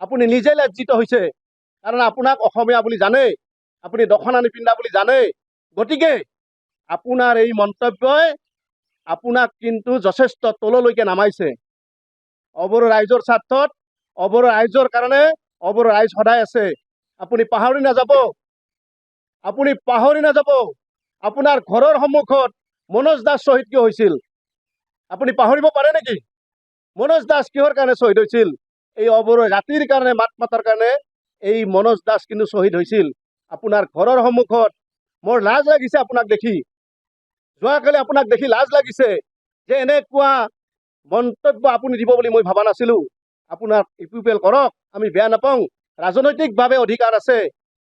আপুনি নিজে লজ্জিত হৈছে, কাৰণ আপোনাক অসমীয়া বুলি জানে, আপুনি দখনা নিপিন্ধা বুলি জানে। গতিকে আপোনাৰ এই মন্তব্যই আপোনাক কিন্তু যথেষ্ট তললৈকে নামাইছে। অবড়ো ৰাইজৰ স্বাৰ্থত, অবড়ো ৰাইজৰ কাৰণে অবড়ো ৰাইজ সদায় আছে। আপুনি পাহৰি নাযাব, আপুনি পাহৰি নাযাব আপোনাৰ ঘৰৰ সন্মুখত মনোজ দাস শ্বহীদ কিয় হৈছিল। আপুনি পাহৰিব পাৰে নেকি? মনোজ দাস কিহৰ কাৰণে শ্বহীদ হৈছিল? এই অবড়ো জাতিৰ কাৰণে মাত মাতাৰ কাৰণে এই মনোজ দাস কিন্তু শ্বহীদ হৈছিল আপোনাৰ ঘৰৰ সন্মুখত। মোৰ লাজ লাগিছে আপোনাক দেখি, যোৱাকালি আপোনাক দেখি লাজ লাগিছে যে এনেকুৱা মন্তব্য আপুনি দিব বুলি মই ভাবা নাছিলো। আপোনাৰ ইউপিপিএল কৰক, আমি বেয়া নাপাওঁ, ৰাজনৈতিকভাৱে অধিকাৰ আছে,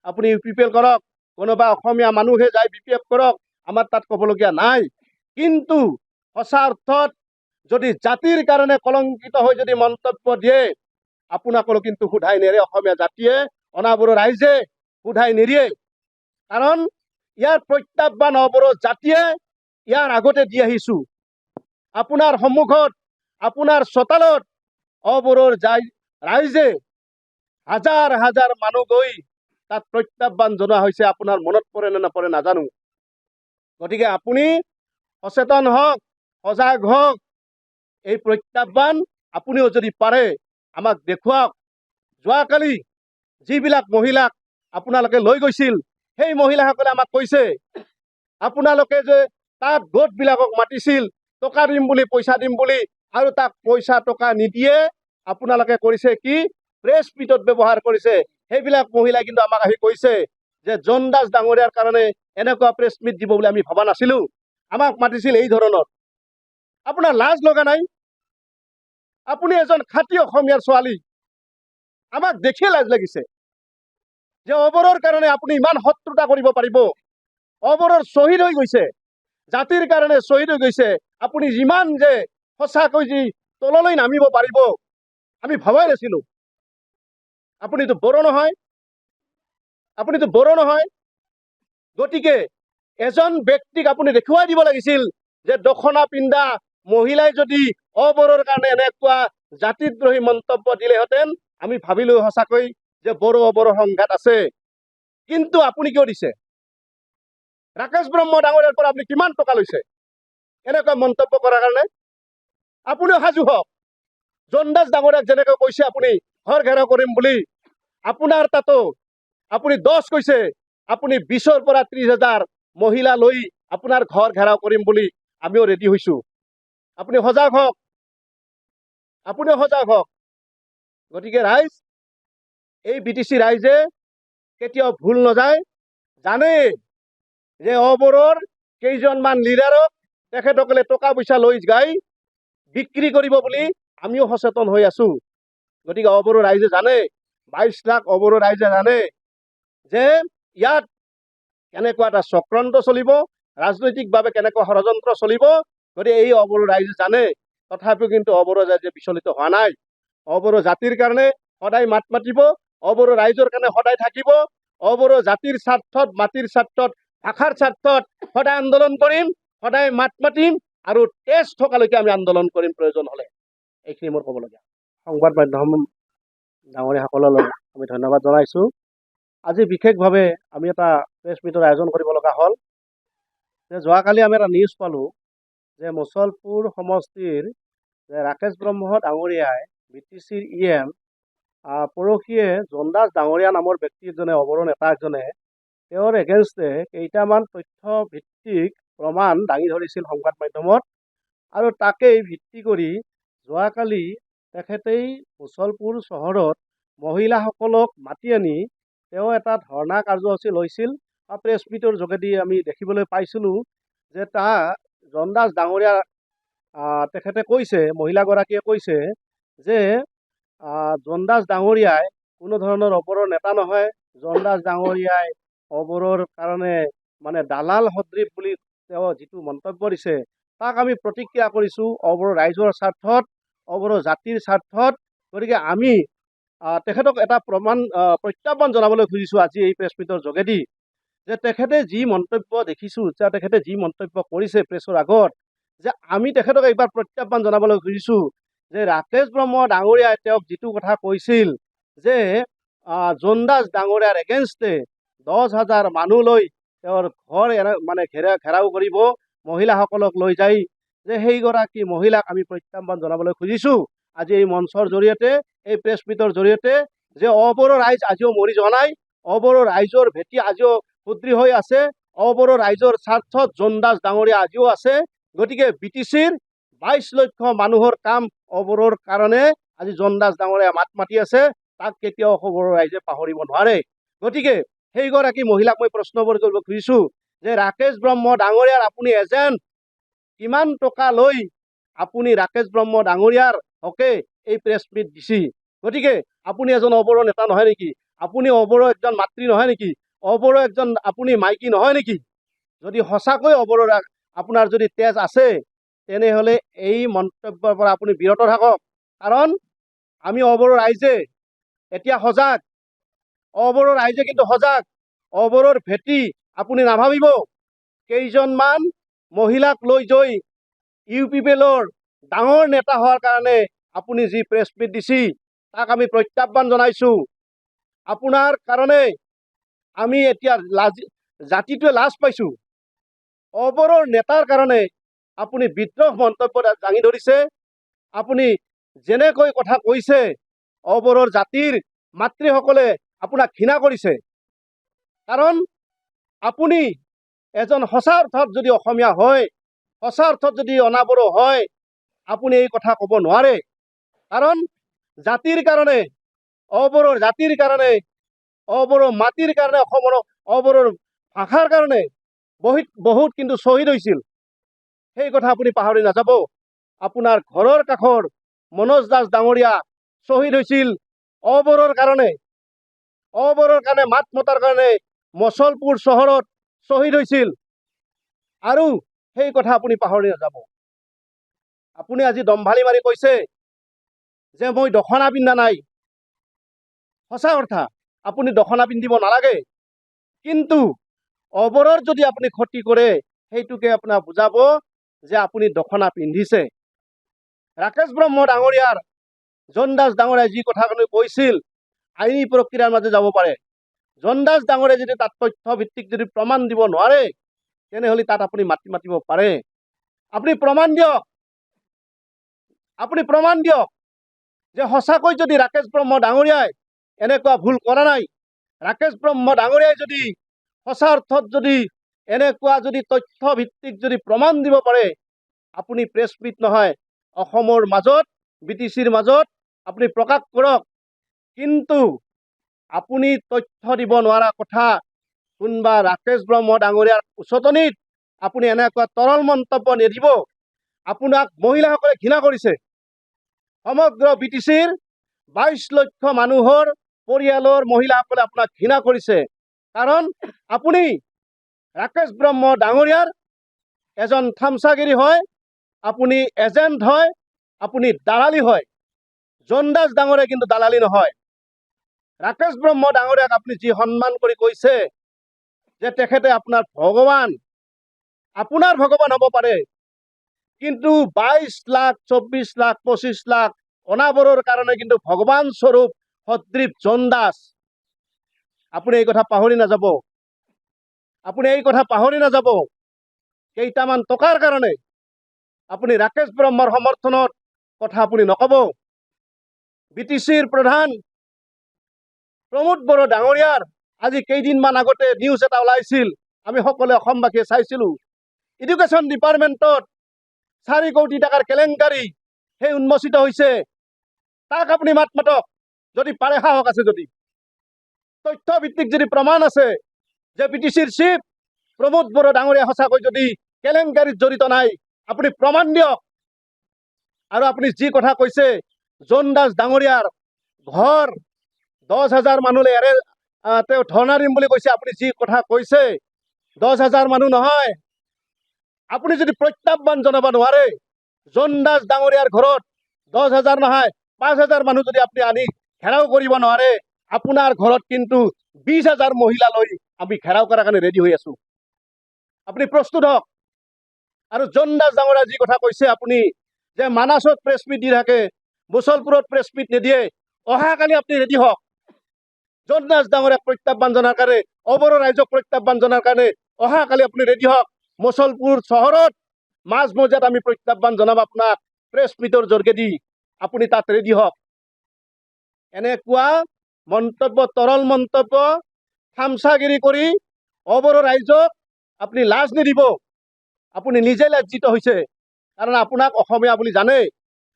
আপুনি ইউপিপিএল কৰক, কোনোবা অসমীয়া মানুহে যায় বিপিএফ কৰক, আমাৰ তাত ক'বলগীয়া নাই। কিন্তু সঁচা অৰ্থত যদি জাতিৰ কাৰণে কলংকিত হৈ যদি মন্তব্য দিয়ে, আপোনাকো কিন্তু সোধাই নেৰে অসমীয়া জাতিয়ে, অনাবড়ো ৰাইজে সোধাই নেৰিয়ে। কাৰণ ইয়াৰ প্ৰত্যাহ্বান অবড়ো জাতিয়ে ইয়াৰ আগতে দি আহিছো। আপোনাৰ সন্মুখত, আপোনাৰ চোতালত অবড়োৰ ৰাইজে হাজাৰ হাজাৰ মানুহ গৈ তাত প্ৰত্যাহ্বান জনোৱা হৈছে। আপোনাৰ মনত পৰে নে নপৰে নাজানো। গতিকে আপুনি সচেতন হওক, সজাগ হওক। এই প্ৰত্যাহ্বান আপুনিও যদি পাৰে আমাক দেখুৱাওক। যোৱাকালি যিবিলাক মহিলাক আপোনালোকে লৈ গৈছিল, সেই মহিলাসকলে আমাক কৈছে আপোনালোকে যে তাত গোটবিলাকক মাতিছিল টকা দিম বুলি, পইচা দিম বুলি, আৰু তাক পইচা টকা নিদিয়ে আপোনালোকে কৰিছে কি, প্ৰেছ মিটত ব্যৱহাৰ কৰিছে। সেইবিলাক মহিলাই কিন্তু আমাক আহি কৈছে যে জন দাস ডাঙৰীয়াৰ কাৰণে এনেকুৱা প্ৰেছ মিট দিব বুলি আমি ভবা নাছিলো, আমাক মাতিছিল এই ধৰণৰ। আপোনাৰ লাজ লগা নাই? আপুনি এজন খাঁটি অসমীয়াৰ ছোৱালী, আমাক দেখিয়ে লাজ লাগিছে যে অবড়োৰ কাৰণে আপুনি ইমান শত্ৰুতা কৰিব পাৰিব। অবড়োৰ শ্বহীদ হৈ গৈছে, জাতিৰ কাৰণে শ্বহীদ হৈ গৈছে, আপুনি যিমান যে সঁচাকৈ যি তললৈ নামিব পাৰিব আমি ভবাই নাছিলো। আপুনিতো বড়ো নহয়, আপুনিতো বড়ো নহয়। গতিকে এজন ব্যক্তিক আপুনি দেখুৱাই দিব লাগিছিল যে দখনা পিন্ধা মহিলাই যদি অবড়োৰ কাৰণে এনেকুৱা জাতিদ্ৰোহী মন্তব্য দিলেহেঁতেন আমি ভাবিলো সঁচাকৈ যে বড়ো অবড়ো সংঘাত আছে। কিন্তু আপুনি কিয় দিছে? ৰাকেশ ব্ৰহ্ম ডাঙৰীয়াৰ পৰা আপুনি কিমান টকা লৈছে এনেকুৱা মন্তব্য কৰাৰ কাৰণে? আপুনিও সাজু হওক। জন দাস ডাঙৰীয়াক যেনেকৈ কৈছে আপুনি ঘৰ ঘেৰাও কৰিম বুলি, আপোনাৰ তাতো আপুনি 10 কৈছে, আপুনি 20ৰ পৰা 30,000 মহিলা লৈ আপোনাৰ ঘৰ ঘেৰাও কৰিম বুলি আমিও ৰেডি হৈছো। আপুনি সজাগ হওক, আপুনিও সজাগ হওক। গতিকে ৰাইজ, এই বিটিচি ৰাইজে কেতিয়াও ভুল নাযায়, জানে যে অবড়োৰ কেইজনমান লিডাৰক তেখেতসকলে টকা পইচা লৈ যাই বিক্ৰী কৰিব বুলি আমিও সচেতন হৈ আছো। গতিকে অবড়ো ৰাইজে জানে, 22 লাখ অবড়ো ৰাইজে জানে যে ইয়াত কেনেকুৱা এটা চক্ৰান্ত চলিব, ৰাজনৈতিকভাৱে কেনেকুৱা ষড়যন্ত্ৰ চলিব। গতিকে এই অবড়ো ৰাইজে জানে। তথাপিও কিন্তু অবড়ো ৰাইজে বিচলিত হোৱা নাই। অবড়ো জাতিৰ কাৰণে সদায় মাত মাতিব, অবড়ো ৰাইজৰ কাৰণে সদায় থাকিব। অবড়ো জাতিৰ স্বাৰ্থত, মাটিৰ স্বাৰ্থত, ভাষাৰ স্বাৰ্থত সদায় আন্দোলন কৰিম, সদায় মাত মাতিম, আৰু তেজ থকালৈকে আমি আন্দোলন কৰিম প্ৰয়োজন হলে। এইখিনি মোৰ ক'বলগীয়া। সংবাদ মাধ্যম ডাঙৰীয়াসকললৈ আমি ধন্যবাদ জনাইছো। আজি বিশেষভাৱে আমি এটা প্ৰেছ মিটৰ আয়োজন কৰিব লগা হ'ল। যে যোৱাকালি আমি এটা নিউজ পালোঁ যে মুছলপুৰ সমষ্টিৰ যে ৰাকেশ ব্ৰহ্ম ডাঙৰীয়াই বিটিচিৰ EM পৰহিয়ে জন দাস ডাঙৰীয়া নামৰ ব্যক্তি এজনে, অবড়ো নেতা এজনে, তেওঁৰ এগেইনষ্টে কেইটামান তথ্য ভিত্তিক প্ৰমাণ দাঙি ধৰিছিল সংবাদ মাধ্যমত। আৰু তাকেই ভিত্তি কৰি যোৱাকালি তেখেতেই মুছলপুৰ চহৰত মহিলাসকলক মাতি আনি তেওঁ এটা ধৰ্ণা কাৰ্যসূচী লৈছিল। প্ৰেছ মিটৰ যোগেদি আমি দেখিবলৈ পাইছিলোঁ যে জন দাস ডাঙৰীয়া তেখেতে কৈছে, মহিলাগৰাকীয়ে কৈছে যে জন দাস ডাঙৰীয়াই কোনো ধৰণৰ অবড়োৰ নেতা নহয়, জন দাস ডাঙৰীয়াই অবড়োৰ কাৰণে মানে দালাল সদৃশ বুলি তেওঁ যিটো মন্তব্য দিছে তাক আমি প্ৰতিক্ৰিয়া কৰিছোঁ অবড়ো ৰাইজৰ স্বাৰ্থত, অবড়ো জাতিৰ স্বাৰ্থত। গতিকে আমি তেখেতক এটা প্ৰত্যাহ্বান জনাবলৈ খুজিছোঁ আজি এই প্ৰেছ মিটৰ যোগেদি, যে তেখেতে যি মন্তব্য দেখিছোঁ, যে তেখেতে যি মন্তব্য কৰিছে প্ৰেছৰ আগত, যে আমি তেখেতক এইবাৰ প্ৰত্যাহ্বান জনাবলৈ খুজিছোঁ যে ৰাকেশ ব্ৰহ্ম ডাঙৰীয়াই তেওঁক যিটো কথা কৈছিল যে জোনদাস ডাঙৰীয়াৰ এগেইনষ্টে 10,000 মানুহ লৈ তেওঁৰ ঘৰ মানে ঘেৰাও কৰিব, মহিলাসকলক লৈ যায়, যে সেইগৰাকী মহিলাক আমি প্ৰত্যাহ্বান জনাবলৈ খুজিছোঁ আজি এই মঞ্চৰ জৰিয়তে, এই প্ৰেছ মিটৰ জৰিয়তে, যে অবড়ো ৰাইজ আজিও মৰি যোৱা নাই, অবড়ো ৰাইজৰ ভেটি আজিও সুদৃঢ় হৈ আছে, অবড়ো ৰাইজৰ স্বাৰ্থত জোনদাস ডাঙৰীয়া আজিও আছে। গতিকে BTCৰ 22 লক্ষ মানুহৰ কাম অবড়োৰ কাৰণে আজি জোনদাস ডাঙৰীয়া মাত মাতি আছে, তাক কেতিয়াও অবড়ো ৰাইজে পাহৰিব নোৱাৰে। গতিকে সেইগৰাকী মহিলাক মই প্ৰশ্নবোৰ কৰিব খুজিছোঁ যে ৰাকেশ ব্ৰহ্ম ডাঙৰীয়াৰ আপুনি এজেণ্ট, কিমান টকা লৈ আপুনি ৰাকেশ ব্ৰহ্ম ডাঙৰীয়াৰ হকে এই প্ৰেছ মিট দিছি? গতিকে আপুনি এজন অবড়ো নেতা নহয় নেকি? আপুনি অবড়ো একজন মাতৃ নহয় নেকি? অবড়ো একজন আপুনি মাইকী নহয় নেকি? যদি সঁচাকৈ অবড়ো আপোনাৰ যদি তেজ আছে তেনেহ'লে এই মন্তব্যৰ পৰা আপুনি বিৰত থাকক। কাৰণ আমি অবড়ো ৰাইজে এতিয়া সজাগ, অবড়ো ৰাইজে কিন্তু সজাগ। অবড়োৰ ভেটি আপুনি নাভাবিব কেইজনমান মহিলাক লৈ গৈ UPPLৰ ডাঙৰ নেতা হোৱাৰ কাৰণে আপুনি যি প্ৰেছ মিট দিছি তাক আমি প্ৰত্যাহ্বান জনাইছোঁ। আপোনাৰ কাৰণে আমি এতিয়া জাতিটোৱে লাজ পাইছোঁ। অবড়োৰ নেতাৰ কাৰণে আপুনি বিদ্ৰোহ মন্তব্য দাঙি ধৰিছে। আপুনি যেনেকৈ কথা কৈছে অবড়োৰ জাতিৰ মাতৃসকলে আপোনাক ঘৃণা কৰিছে। কাৰণ আপুনি এজন সঁচা অৰ্থত যদি অসমীয়া হয়, সঁচা অৰ্থত যদি অনাবড়ো হয়, আপুনি এই কথা ক'ব নোৱাৰে। কাৰণ জাতিৰ কাৰণে, অবড়োৰ জাতিৰ কাৰণে, অবড়ো মাটিৰ কাৰণে, অসমৰ অবড়োৰ ভাষাৰ কাৰণে বহুত কিন্তু শ্বহীদ হৈছিল। সেই কথা আপুনি পাহৰি নাযাব। আপোনাৰ ঘৰৰ কাষৰ মনোজ দাস ডাঙৰীয়া শ্বহীদ হৈছিল অবড়োৰ কাৰণে, অবড়োৰ কাৰণে মাত মতাৰ কাৰণে মচলপুৰ চহৰত শ্বহীদ হৈছিল। আৰু সেই কথা আপুনি পাহৰি নাযাব। আপুনি আজি দম্ভালি মাৰি কৈছে যে মই দখনা পিন্ধা নাই। সঁচা কথা, আপুনি দখনা পিন্ধিব নালাগে, কিন্তু অবড়োৰ যদি আপুনি ক্ষতি কৰে সেইটোকে আপোনাক বুজাব যে আপুনি দখনা পিন্ধিছে। ৰাকেশ ব্ৰহ্ম ডাঙৰীয়াৰ জোনদাস ডাঙৰীয়াই যি কথা কৈছিল আইনী প্ৰক্ৰিয়াৰ মাজে যাব পাৰে। জোনদাস ডাঙৰীয়াই যদি তাত তথ্য ভিত্তিক যদি প্ৰমাণ দিব নোৱাৰে তেনেহ'লে তাত আপুনি মাতিব পাৰে। আপুনি প্ৰমাণ দিয়ক, আপুনি প্ৰমাণ দিয়ক যে সঁচাকৈ যদি ৰাকেশ ব্ৰহ্ম ডাঙৰীয়াই এনেকুৱা ভুল কৰা নাই, ৰাকেশ ব্ৰহ্ম ডাঙৰীয়াই যদি সঁচা অৰ্থত যদি এনেকুৱা যদি তথ্য ভিত্তিক যদি প্ৰমাণ দিব পাৰে, আপুনি প্ৰেছ মিট নহয় অসমৰ মাজত BTCৰ মাজত আপুনি প্ৰকাশ কৰক। কিন্তু আপুনি তথ্য দিব নোৱাৰা কথা কোনোবা ৰাকেশ ব্ৰহ্ম ডাঙৰীয়াৰ উচতনিত আপুনি এনেকুৱা তৰল মন্তব্য নিদিব। আপোনাক মহিলাসকলে ঘৃণা কৰিছে। সমগ্ৰ BTCৰ 22 লক্ষ মানুহৰ পৰিয়ালৰ মহিলাসকলে আপোনাক ঘৃণা কৰিছে। কাৰণ আপুনি ৰাকেশ ব্ৰহ্ম ডাঙৰীয়াৰ এজন থামচাগিৰি হয়, আপুনি এজেণ্ট হয়, আপুনি দালালি হয়। জোনদাস ডাঙৰীয়া কিন্তু দালালি নহয়। ৰাকেশ ব্ৰহ্ম ডাঙৰীয়াক আপুনি যি সন্মান কৰি কৈছে যে তেখেতে আপোনাৰ ভগৱান, আপোনাৰ ভগৱান হ'ব পাৰে, কিন্তু 22 লাখ, 24 লাখ, 25 লাখ অনাবড়োৰ কাৰণে কিন্তু ভগৱান স্বৰূপ সদৃপ জোনদাস। আপুনি এই কথা পাহৰি নাযাব। আপুনি এই কথা পাহৰি নাযাব। কেইটামান টকাৰ কাৰণে আপুনি ৰাকেশ ব্ৰহ্মৰ সমৰ্থনত কথা আপুনি নক'ব। BTCৰ প্ৰধান প্ৰমোদ বড়ো ডাঙৰীয়াৰ আজি কেইদিনমান আগতে নিউজ এটা ওলাইছিল, আমি সকলোৱে অসমবাসীয়ে চাইছিলোঁ। এডুকেশ্যন ডিপাৰ্টমেণ্টত 4 কোটি টকাৰ কেলেংকাৰী সেই উন্মোচিত হৈছে। তাক আপুনি মাত মাতক যদি পাৰে, সাহস আছে যদি, তথ্য ভিত্তিক যদি প্ৰমাণ আছে যে BTCৰ চিফ প্ৰমোদ বড়ো ডাঙৰীয়া সঁচাকৈ যদি কেলেংকাৰীত জড়িত নাই, আপুনি প্ৰমাণ দিয়ক। আৰু আপুনি যি কথা কৈছে জোনদাস ডাঙৰীয়াৰ ঘৰ 10,000 মানুহলৈ তেওঁ ধৰ্ণা দিম বুলি কৈছে। আপুনি যি কথা কৈছে 10,000 মানুহ নহয়। আপুনি যদি প্ৰত্যাহ্বান জনাব নোৱাৰে, জোনদাস ডাঙৰীয়াৰ ঘৰত 10,000 নহয় 5,000 মানুহ যদি আপুনি আনি ঘেৰাও কৰিব নোৱাৰে, আপোনাৰ ঘৰত কিন্তু 20,000 মহিলা লৈ আমি ঘেৰাও কৰাৰ কাৰণে ৰেডি হৈ আছো। আপুনি প্ৰস্তুত হওক। আৰু জোনদাস ডাঙৰীয়া যি কথা কৈছে আপুনি যে মানাছত প্ৰেছ মিট দি থাকে, মুছলপুৰত প্ৰেছ মিট নিদিয়ে, অহাকালি আপুনি ৰেডি হওক। জোনদাস ডাঙৰীয়াক প্ৰত্যাহ্বান জনাৰ কাৰণে, অবৰো ৰাইজক প্ৰত্যাহ্বান জনাৰ কাৰণে অহাকালি আপুনি ৰেডি হওক। মুছলপুৰ চহৰত মাজমজিয়াত আমি প্ৰত্যাহ্বান জনাম আপোনাক প্ৰেছ মিটৰ যোগেদি। আপুনি তাত ৰেডি হওক। এনেকুৱা মন্তব্য, তৰল মন্তব্য, থামচাগিৰি কৰি অবৰো ৰাইজক আপুনি লাজ নিদিব। আপুনি নিজে লজ্জিত হৈছে, কাৰণ আপোনাক অসমীয়া বুলি জানে,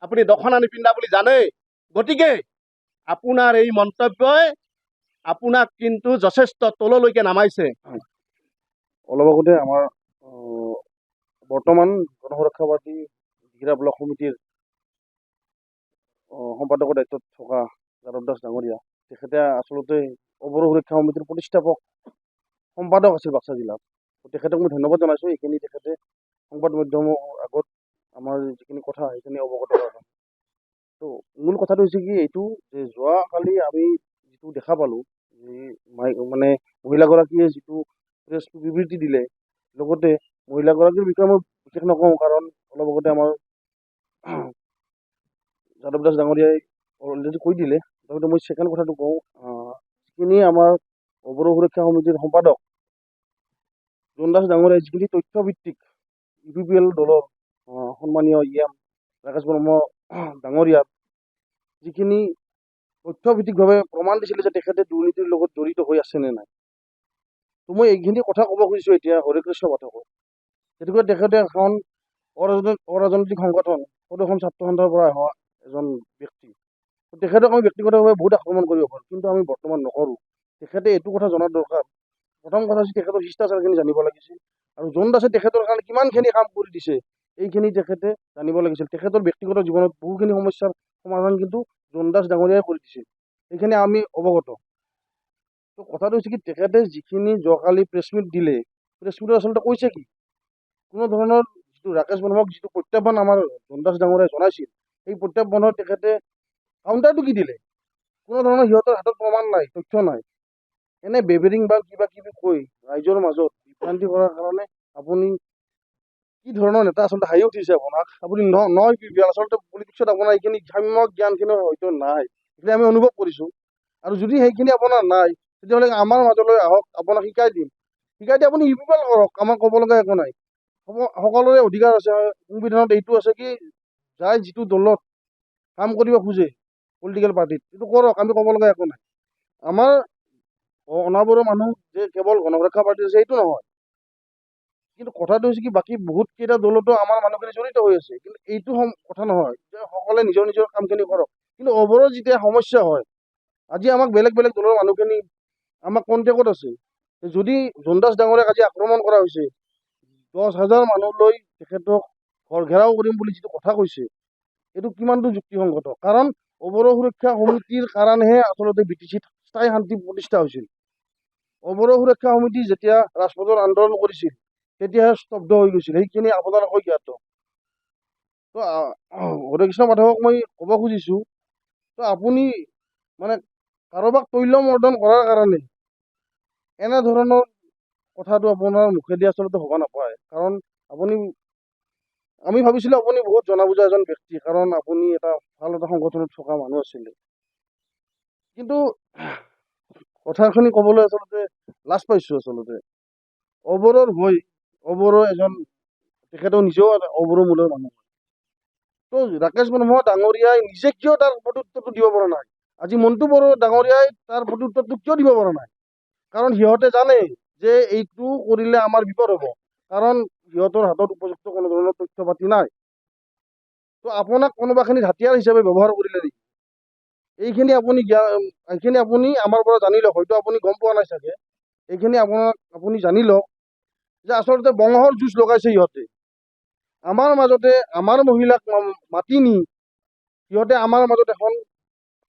আপুনি দখনা নিপিন্ধা বুলি জানে। গতিকে আপোনাৰ এই মন্তব্যই আপোনাক কিন্তু যথেষ্ট তললৈকে নামাইছে। অলপ আগতে আমাৰ বৰ্তমান গণসুৰক্ষাবাদী দিঘিৰা ব্লক সমিতিৰ সম্পাদকৰ দায়িত্বত থকা যাদৱ দাস ডাঙৰীয়া, তেখেতে আচলতে অবৰো সুৰক্ষা সমিতিৰ প্ৰতিষ্ঠাপক সম্পাদক আছিল বাক্সা জিলাত। তেখেতক মই ধন্যবাদ জনাইছোঁ। এইখিনি তেখেতে সংবাদ মাধ্যমৰ আগত আমাৰ যিখিনি কথা সেইখিনি অৱগত কৰা। তো মূল কথাটো হৈছে কি এইটো যে যোৱাকালি আমি যিটো দেখা পালোঁ, যে মানে মহিলাগৰাকীয়ে যিটো প্ৰেছ বিবৃতি দিলে, লগতে মহিলাগৰাকীৰ বিষয়ে মই বিশেষ নকওঁ, কাৰণ অলপ আগতে আমাৰ যাদৱ দাস ডাঙৰীয়াই অলৰেডি কৈ দিলে। তথাপিতো মই ছেকেণ্ড কথাটো কওঁ, যিখিনি আমাৰ অবৰো সুৰক্ষা সমিতিৰ সম্পাদক জোনদাস ডাঙৰীয়াই যিখিনি তথ্যভিত্তিক UPPL দলৰ সন্মানীয় EM ৰাকেশ বৰ্মা ডাঙৰীয়াৰ যিখিনি তথ্যভিত্তিকভাৱে প্ৰমাণ দিছিলে যে তেখেতে দুৰ্নীতিৰ লগত জড়িত হৈ আছে নে নাই, তো মই এইখিনি কথা ক'ব খুজিছোঁ এতিয়া হৰেকৃষ্ণ পাঠকক। গতিকে তেখেতে এখন অৰাজনৈতিক সংগঠন প্ৰদূষণ ছাত্ৰ সন্থাৰ পৰা অহা এজন ব্যক্তি। তেখেতক আমি ব্যক্তিগতভাৱে বহুত আক্ৰমণ কৰিব পাৰোঁ, কিন্তু আমি বৰ্তমান নকৰোঁ। তেখেতে এইটো কথা জনাৰ দৰকাৰ। প্ৰথম কথা হৈছে তেখেতৰ শিষ্টাচাৰখিনি জানিব লাগিছিল, আৰু জোনদাসে তেখেতৰ কাৰণে কিমানখিনি কাম কৰি দিছে এইখিনি তেখেতে জানিব লাগিছিল। তেখেতৰ ব্যক্তিগত জীৱনত বহুখিনি সমস্যাৰ সমাধান কিন্তু জোনদাস ডাঙৰীয়াই কৰি দিছিল, সেইখিনি আমি অৱগত। তো কথাটো হৈছে কি, তেখেতে যিখিনি যোৱাকালি প্ৰেছমিট দিলে, প্ৰেছমিটত আচলতে কৈছে কি, কোনো ধৰণৰ যিটো ৰাকেশ বৰ্মাক যিটো প্ৰত্যাহ্বান আমাৰ জোনদাস ডাঙৰীয়াই জনাইছিল, সেই প্ৰত্যাহ্বানৰ তেখেতে কাউণ্টাৰটো কি দিলে? কোনো ধৰণৰ সিহঁতৰ হাতত প্ৰমাণ নাই, তথ্য নাই। এনে বেবেৰিং বা কিবা কিবি কৈ ৰাইজৰ মাজত বিভ্ৰান্তি কৰাৰ কাৰণে আপুনি কি ধৰণৰ নেতা? আচলতে হাঁহি উঠিছে আপোনাক। আপুনি নহয় পিপিএল, আচলতে পলিটিক্সত আপোনাৰ এইখিনি সাম্যক জ্ঞানখিনি হয়তো নাই, সেইখিনি আমি অনুভৱ কৰিছোঁ। আৰু যদি সেইখিনি আপোনাৰ নাই, তেতিয়াহ'লে আমাৰ মাজলৈ আহক, আপোনাক শিকাই দিম। শিকাই দি আপুনি UPPL কৰক, আমাক ক'ব লগা একো নাই। সকলোৰে অধিকাৰ আছে। সংবিধানত এইটো আছে কি, যাই যিটো দলত কাম কৰিব খোজে পলিটিকেল পাৰ্টিত, এইটো কৰক, আমি ক'ব লগা একো নাই। আমাৰ অনাবৰো মানুহ যে কেৱল গণসুৰক্ষা পাৰ্টি আছে এইটো নহয়, কিন্তু কথাটো হৈছে কি, বাকী বহুত কেইটা দলতো আমাৰ মানুহখিনি জড়িত হৈ আছে। কিন্তু এইটো কথা নহয় যে সকলোৱে নিজৰ নিজৰ কামখিনি কৰক, কিন্তু অবৰো যেতিয়া সমস্যা হয়, আজি আমাক বেলেগ বেলেগ দলৰ মানুহখিনি আমাক কণ্টেক্টত আছে। যদি জোনদাস ডাঙৰীয়াক আজি আক্ৰমণ কৰা হৈছে, 10,000 মানুহলৈ তেখেতক ঘৰ ঘেৰাও কৰিম বুলি যিটো কথা কৈছে, এইটো কিমানটো যুক্তিসংগত? কাৰণ অবৰো সুৰক্ষা সমিতিৰ কাৰণেহে আচলতে BTCত স্থায়ী শান্তি প্ৰতিষ্ঠা হৈছিল। অবৰো সুৰক্ষা সমিতি যেতিয়া ৰাজপথৰ আন্দোলন কৰিছিল, তেতিয়াহে স্তব্ধ হৈ গৈছিল। সেইখিনি আপোনালোকে জ্ঞাত। তো হৰেকৃষ্ণ পাঠকক মই ক'ব খুজিছোঁ, তো আপুনি মানে কাৰোবাক তৈলমৰ্দন কৰাৰ কাৰণে এনেধৰণৰ কথাটো আপোনাৰ মুখেদি আচলতে হ'ব নাপায়। কাৰণ আমি ভাবিছিলোঁ আপুনি বহুত জনা বুজা এজন ব্যক্তি, কাৰণ আপুনি এটা ভাল এটা সংগঠনত থকা মানুহ আছিলে। কিন্তু কথাখিনি ক'বলৈ আচলতে লাজ পাইছোঁ। আচলতে অবৰৰ হৈ অবৰো এজন, তেখেতেও নিজেও অবৰো মূলৰ মানুহ। তো ৰাকেশ বৰ্মা ডাঙৰীয়াই নিজে কিয় তাৰ প্ৰত্যুত্তৰটো দিব পৰা নাই? আজি মণ্টু বড়ো ডাঙৰীয়াই তাৰ প্ৰত্যুত্তৰটো কিয় দিব পৰা নাই? কাৰণ সিহঁতে জানে যে এইটো কৰিলে আমাৰ বিপদ হ'ব, কাৰণ সিহঁতৰ হাতত উপযুক্ত কোনো ধৰণৰ তথ্য পাতি নাই। তো আপোনাক কোনোবাখিনিত হাতিয়াৰ হিচাপে ব্যৱহাৰ কৰিলে নেকি? এইখিনি আপুনি আমাৰ পৰা জানি লওক। হয়তো আপুনি গম পোৱা নাই চাগে। এইখিনি আপুনি জানি লওক যে আচলতে বংশৰ যুঁজ লগাইছে সিহঁতে। আমাৰ মাজতে আমাৰ মহিলাক মাতি নি সিহঁতে আমাৰ মাজত এখন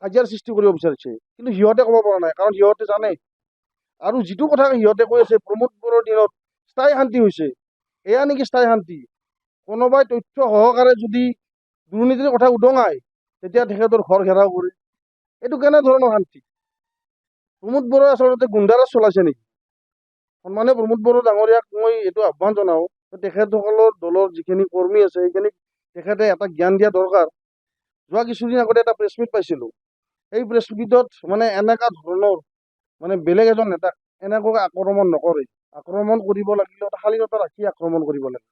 কাজিয়াৰ সৃষ্টি কৰিব বিচাৰিছে, কিন্তু সিহঁতে ক'ব পৰা নাই, কাৰণ সিহঁতে জানে। আৰু যিটো কথা সিহঁতে কৈ আছে প্ৰমোদ বড়োৰ দিনত স্থায়ী শান্তি হৈছে, এয়া নেকি স্থায়ী শান্তি? কোনোবাই তথ্য সহকাৰে যদি দুৰ্নীতিৰ কথা উদঙায়, তেতিয়া তেখেতৰ ঘৰ ঘেৰাও কৰে। এইটো কেনেধৰণৰ শান্তি? প্ৰমোদ বড়োৱে আচলতে গুণ্ডাৰাজ চলাইছে নেকি? সন্মানীয় প্ৰমোদ বড়ো ডাঙৰীয়াক মই এইটো আহ্বান জনাওঁ, তেখেতসকলৰ দলৰ যিখিনি কৰ্মী আছে সেইখিনিক তেখেতে এটা জ্ঞান দিয়া দৰকাৰ। যোৱা কিছুদিন আগতে এটা প্ৰেছ মিট পাইছিলোঁ। এই প্ৰেছ মিটত মানে এনেকুৱা ধৰণৰ মানে বেলেগ এজন নেতাক এনেকৈ আক্ৰমণ নকৰে। আক্ৰমণ কৰিব লাগিলে এটা শালীনতা ৰাখি আক্ৰমণ কৰিব লাগে,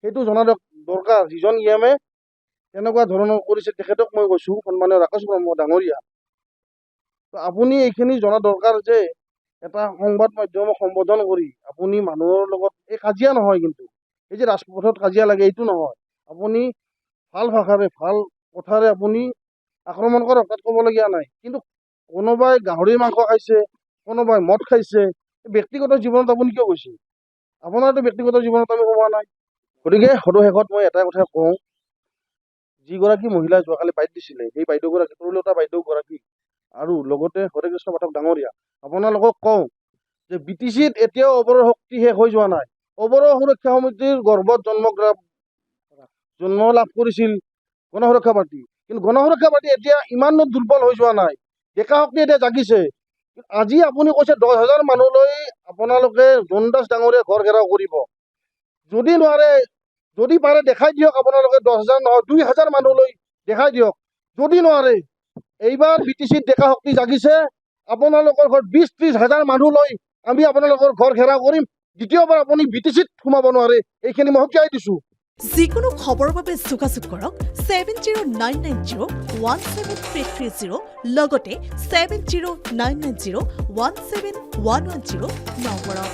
সেইটো জনা দৰকাৰ। যিজন EM-এ তেনেকুৱা ধৰণৰ কৰিছে তেখেতক মই কৈছোঁ, সন্মানীয় ৰাকেশ ব্ৰহ্ম ডাঙৰীয়া, তো আপুনি এইখিনি জনা দৰকাৰ যে এটা সংবাদ মাধ্যমক সম্বোধন কৰি আপুনি মানুহৰ লগত এই কাজিয়া নহয়, কিন্তু এই যে ৰাজপথত কাজিয়া লাগে এইটো নহয়। আপুনি ভাল ভাষাৰে ভাল কথাৰে আপুনি আক্ৰমণ কৰক, তাত ক'বলগীয়া নাই। কিন্তু কোনোবাই গাহৰিৰ মাংস খাইছে, কোনোবাই মদ খাইছে, ব্যক্তিগত জীৱনত আপুনি কিয় কৈছে? আপোনাৰতো ব্যক্তিগত জীৱনত আমি সোমোৱা নাই। গতিকে সদশেষত মই এটাই কথা কওঁ, যিগৰাকী মহিলাই যোৱাকালি বাইট দিছিলে সেই বাইদেউগৰাকী, তৰুলতা বাইদেউগৰাকী আৰু লগতে হৰে কৃষ্ণ পাঠক ডাঙৰীয়া, আপোনালোকক কওঁ যে BTC-ত এতিয়াও অবৰৰ শক্তি শেষ হৈ যোৱা নাই। অবৰ সুৰক্ষা সমিতিৰ গৰ্ভত জন্ম লাভ কৰিছিল গণসুৰক্ষা পাৰ্টি, কিন্তু গণসুৰক্ষা পাৰ্টি এতিয়া ইমানো দুৰ্বল হৈ যোৱা নাই, ডেকা শক্তি এতিয়া জাগিছে। আজি আপুনি কৈছে 10,000 মানুহলৈ আপোনালোকে জোনদাস ডাঙৰীয়া ঘৰ ঘেৰাও কৰিব। যদি নোৱাৰে, যদি পাৰে দেখাই দিয়ক, আপোনালোকে 10,000 নহয় 2,000 মানুহলৈ দেখাই দিয়ক। যদি নোৱাৰে, এইবাৰ BTC-ত ডেকা শক্তি জাগিছে, আপোনালোকৰ ঘৰত 20-30 হাজাৰ মানুহ লৈ আমি আপোনালোকৰ ঘৰ ঘেৰাও কৰিম। দ্বিতীয়বাৰ আপুনি BTC-ত সোমাব নোৱাৰে, এইখিনি মই সকীয়াই দিছোঁ। যিকোনো খবৰৰ বাবে যোগাযোগ কৰক 7099017330 লগতে 7099017110 নম্বৰত।